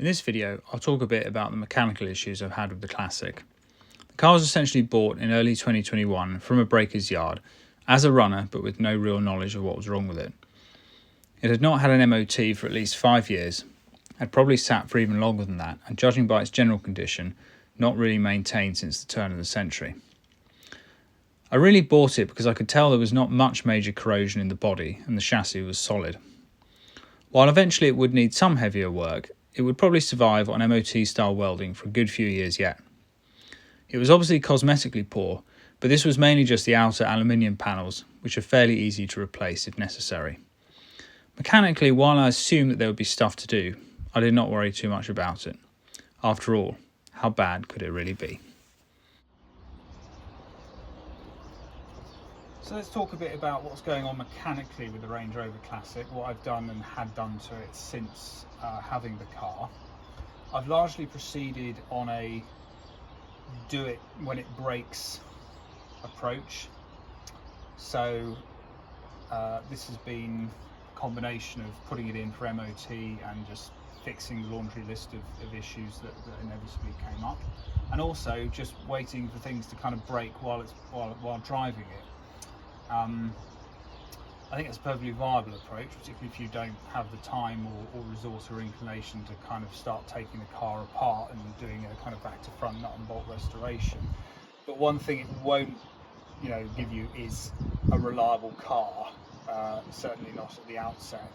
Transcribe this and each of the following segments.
In this video, I'll talk a bit about the mechanical issues I've had with the Classic. The car was essentially bought in early 2021 from a breaker's yard as a runner, but with no real knowledge of what was wrong with it. It had not had an MOT for at least 5 years, had probably sat for even longer than that, and judging by its general condition, not really maintained since the turn of the century. I really bought it because I could tell there was not much major corrosion in the body and the chassis was solid. While eventually it would need some heavier work, it would probably survive on MOT style welding for a good few years yet. It was obviously cosmetically poor, but this was mainly just the outer aluminium panels, which are fairly easy to replace if necessary. Mechanically, while I assumed that there would be stuff to do, I did not worry too much about it. After all, how bad could it really be? So let's talk a bit about what's going on mechanically with the Range Rover Classic, what I've done and had done to it since having the car. I've largely proceeded on a do it when it breaks approach. So this has been a combination of putting it in for MOT and just fixing the laundry list of issues that inevitably came up, and also just waiting for things to kind of break while driving it. I think it's a perfectly viable approach, particularly if you don't have the time or resource or inclination to kind of start taking the car apart and doing a kind of back to front nut and bolt restoration. But one thing it won't, give you is a reliable car. Certainly not at the outset.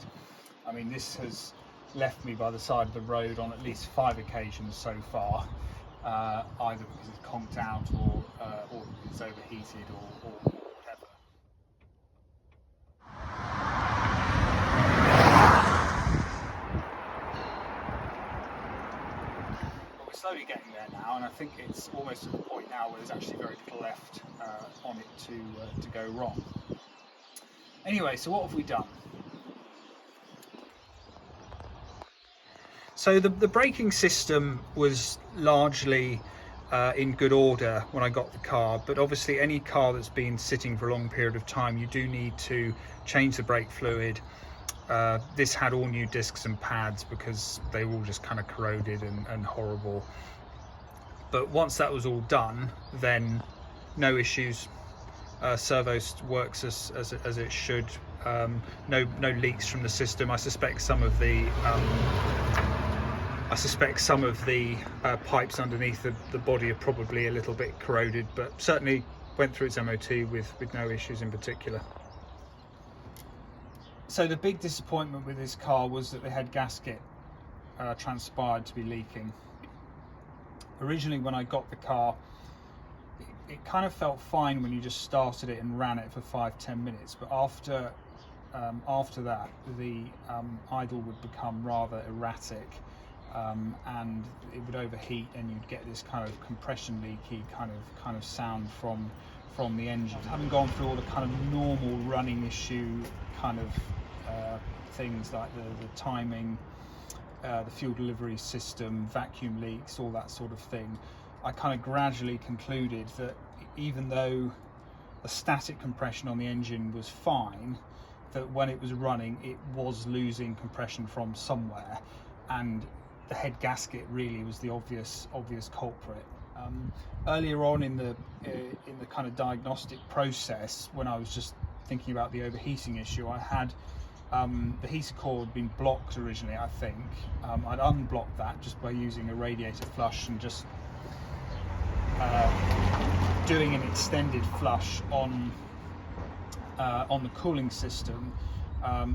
I mean, this has left me by the side of the road on at least 5 occasions so far, either because it's conked out or it's overheated or whatever. Slowly getting there now, and I think it's almost to the point now where there's actually very little left on it to go wrong. Anyway, so what have we done? So the braking system was largely in good order when I got the car, but obviously any car that's been sitting for a long period of time, you do need to change the brake fluid. This had all new discs and pads because they were all just kind of corroded and horrible. But once that was all done, then no issues. Servo works as it should. No leaks from the system. I suspect some of the pipes underneath the body are probably a little bit corroded, but certainly went through its MOT with no issues in particular. So the big disappointment with this car was that the head gasket transpired to be leaking. Originally, when I got the car, it kind of felt fine when you just started it and ran it for 5-10 minutes, but after that, the idle would become rather erratic, and it would overheat, and you'd get this kind of compression leaky kind of sound from the engine. Having gone through all the kind of normal running issue kind of things like the timing, the fuel delivery system, vacuum leaks, all that sort of thing, I kind of gradually concluded that even though the static compression on the engine was fine, that when it was running it was losing compression from somewhere, and the head gasket really was the obvious culprit. Earlier on in the kind of diagnostic process, when I was just thinking about the overheating issue, I had the heater core had been blocked originally, I think. I'd unblocked that just by using a radiator flush and just doing an extended flush on the cooling system.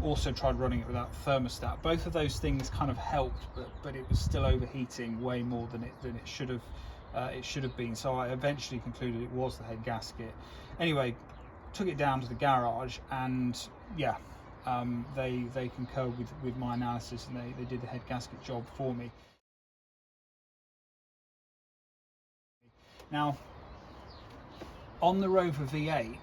Also tried running it without thermostat. Both of those things kind of helped, but it was still overheating way more than it should have been. So I eventually concluded it was the head gasket. Anyway, took it down to the garage, and yeah, they concurred with my analysis, and they did the head gasket job for me. Now, on the Rover V8,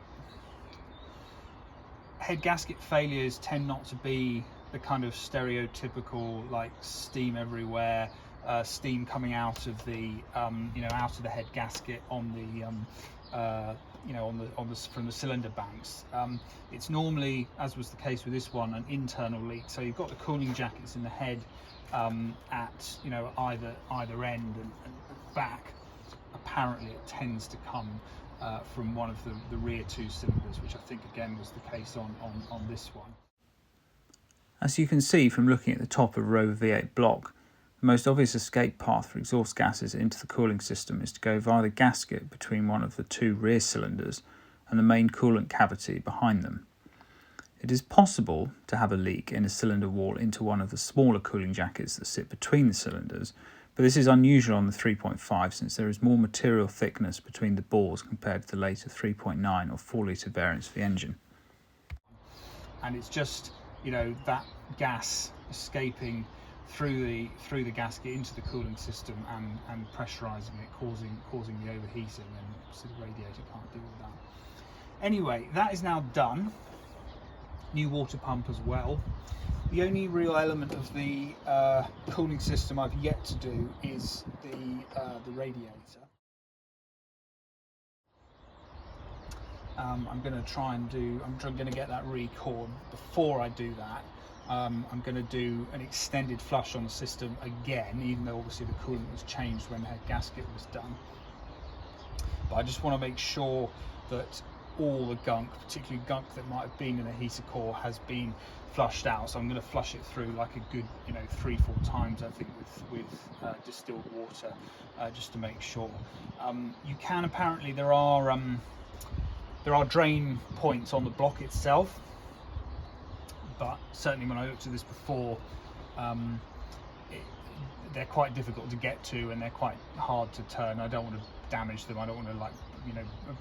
head gasket failures tend not to be the kind of stereotypical, like steam everywhere, steam coming out of the out of the head gasket on the from the cylinder banks. It's normally, as was the case with this one, an internal leak. So you've got the cooling jackets in the head at either end and back, apparently it tends to come from one of the rear two cylinders, which I think again was the case on this one. As you can see from looking at the top of row V8 block, the most obvious escape path for exhaust gases into the cooling system is to go via the gasket between one of the two rear cylinders and the main coolant cavity behind them. It is possible to have a leak in a cylinder wall into one of the smaller cooling jackets that sit between the cylinders, but this is unusual on the 3.5 since there is more material thickness between the bores compared to the later 3.9 or 4 litre variants of the engine. And it's just, that gas escaping through the gasket into the cooling system and pressurizing it, causing the overheating, and obviously the radiator can't deal with that. Anyway, that is now done. New water pump as well. The only real element of the cooling system I've yet to do is the radiator. I'm going to get that recored. Before I do that, I'm going to do an extended flush on the system again, even though obviously the coolant was changed when the gasket was done. But I just want to make sure that all the gunk, particularly gunk that might have been in the heater core, has been flushed out. So I'm going to flush it through like a good 3-4 times, I think, with distilled water, just to make sure. You can, apparently there are drain points on the block itself, but certainly when I looked at this before, they're quite difficult to get to and they're quite hard to turn. I don't want to damage them. I don't want to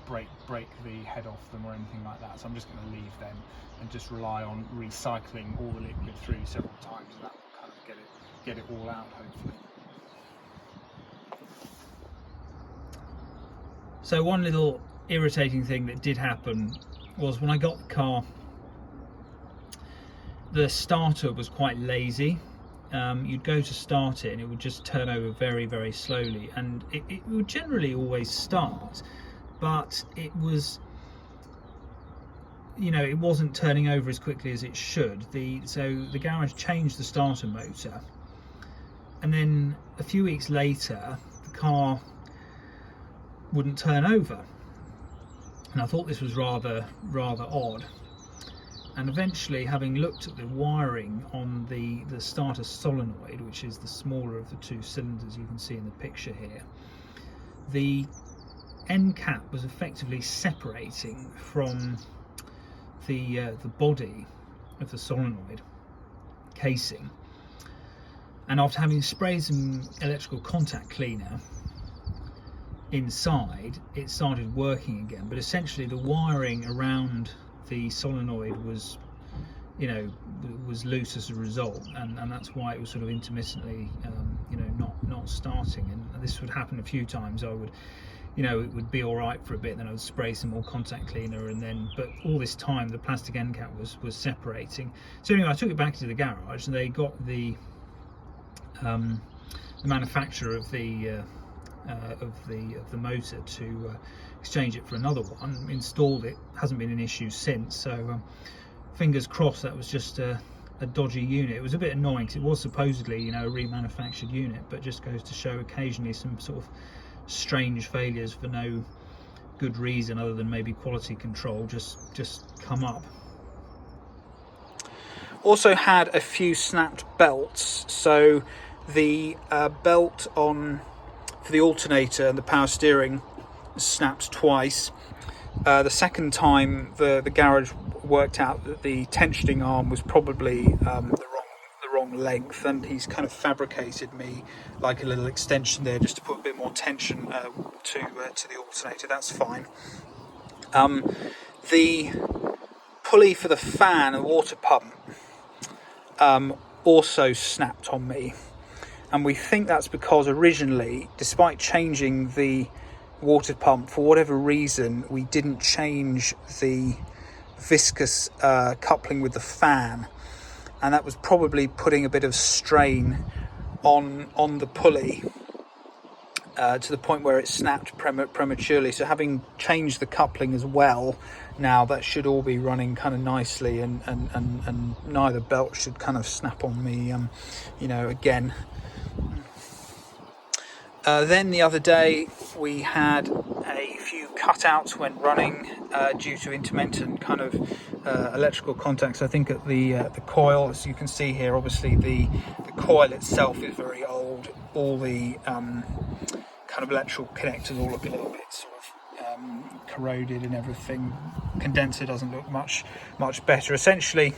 break the head off them or anything like that. So I'm just going to leave them and just rely on recycling all the liquid through several times, and that will kind of get it all out, hopefully. So one little irritating thing that did happen was when I got the car, the starter was quite lazy. You'd go to start it and it would just turn over very, very slowly, and it would generally always start, but it was, it wasn't turning over as quickly as it should. So the garage changed the starter motor, and then a few weeks later the car wouldn't turn over, and I thought this was rather odd. And eventually, having looked at the wiring on the starter solenoid, which is the smaller of the two cylinders you can see in the picture here, the end cap was effectively separating from the body of the solenoid casing. And after having sprayed some electrical contact cleaner inside, it started working again. But essentially, the wiring around the solenoid was loose as a result, and that's why it was sort of intermittently not starting. And this would happen a few times. I would it would be all right for a bit, then I would spray some more contact cleaner, but all this time the plastic end cap was separating. So anyway, I took it back to the garage and they got the manufacturer of the motor to exchange it for another one, installed it. Hasn't been an issue since, so fingers crossed that was just a dodgy unit. It was a bit annoying because it was supposedly a remanufactured unit, but just goes to show occasionally some sort of strange failures for no good reason other than maybe quality control just come up. Also had a few snapped belts. So the belt on for the alternator and the power steering snapped twice. The second time the garage worked out that the tensioning arm was probably the wrong length, and he's kind of fabricated me like a little extension there just to put a bit more tension to the alternator. That's fine. The pulley for the fan and water pump also snapped on me, and we think that's because originally, despite changing the water pump, for whatever reason we didn't change the viscous coupling with the fan, and that was probably putting a bit of strain on the pulley, to the point where it snapped prematurely. So having changed the coupling as well, now that should all be running kind of nicely, and neither belt should kind of snap on me, again. Then the other day we had a few cutouts when running due to intermittent kind of electrical contacts. I think at the coil, as you can see here, obviously the coil itself is very old. All the kind of electrical connectors all look a little bit sort of corroded and everything. Condenser doesn't look much better. Essentially,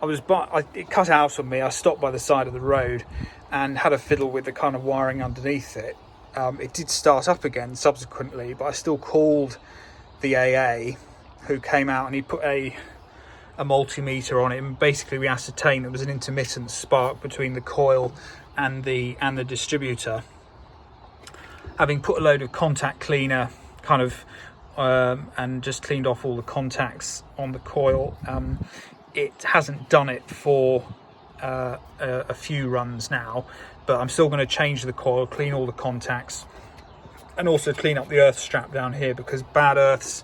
it cut out on me. I stopped by the side of the road and had a fiddle with the kind of wiring underneath it. It did start up again subsequently, but I still called the AA, who came out and he put a multimeter on it, and basically we ascertained there was an intermittent spark between the coil and the distributor. Having put a load of contact cleaner kind of and just cleaned off all the contacts on the coil, it hasn't done it for a few runs now, but I'm still going to change the coil, clean all the contacts, and also clean up the earth strap down here, because bad earths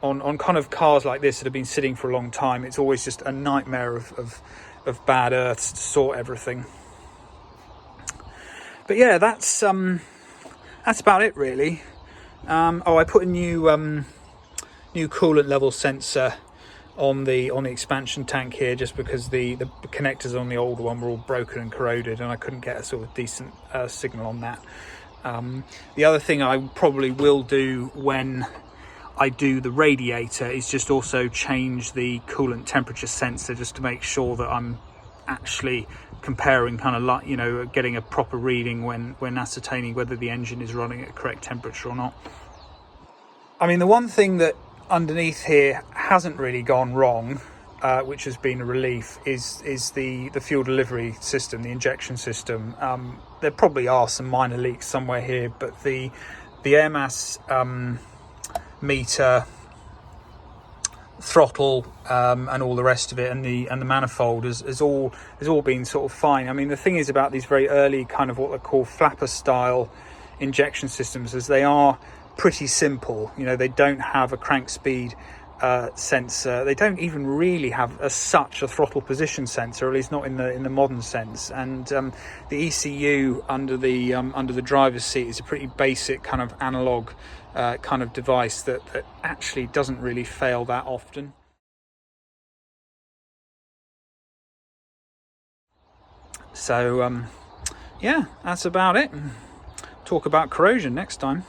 on kind of cars like this that have been sitting for a long time, it's always just a nightmare of bad earths to sort everything. But yeah, that's about it really. I put a new coolant level sensor on the expansion tank here, just because the connectors on the old one were all broken and corroded, and I couldn't get a sort of decent signal on that. The other thing I probably will do when I do the radiator is just also change the coolant temperature sensor, just to make sure that I'm actually comparing kind of like, getting a proper reading when ascertaining whether the engine is running at correct temperature or not. I mean, the one thing that underneath here hasn't really gone wrong, which has been a relief, is the fuel delivery system, the injection system. There probably are some minor leaks somewhere here, but the air mass meter, throttle, and all the rest of it, and the manifold has all been sort of fine. I mean, the thing is about these very early kind of what they call flapper style injection systems, is they are pretty simple. They don't have a crank speed sensor. They don't even really have such a throttle position sensor, or at least not in the modern sense. And the ECU under the driver's seat is a pretty basic kind of analog kind of device that actually doesn't really fail that often. So yeah, that's about it. Talk about corrosion next time.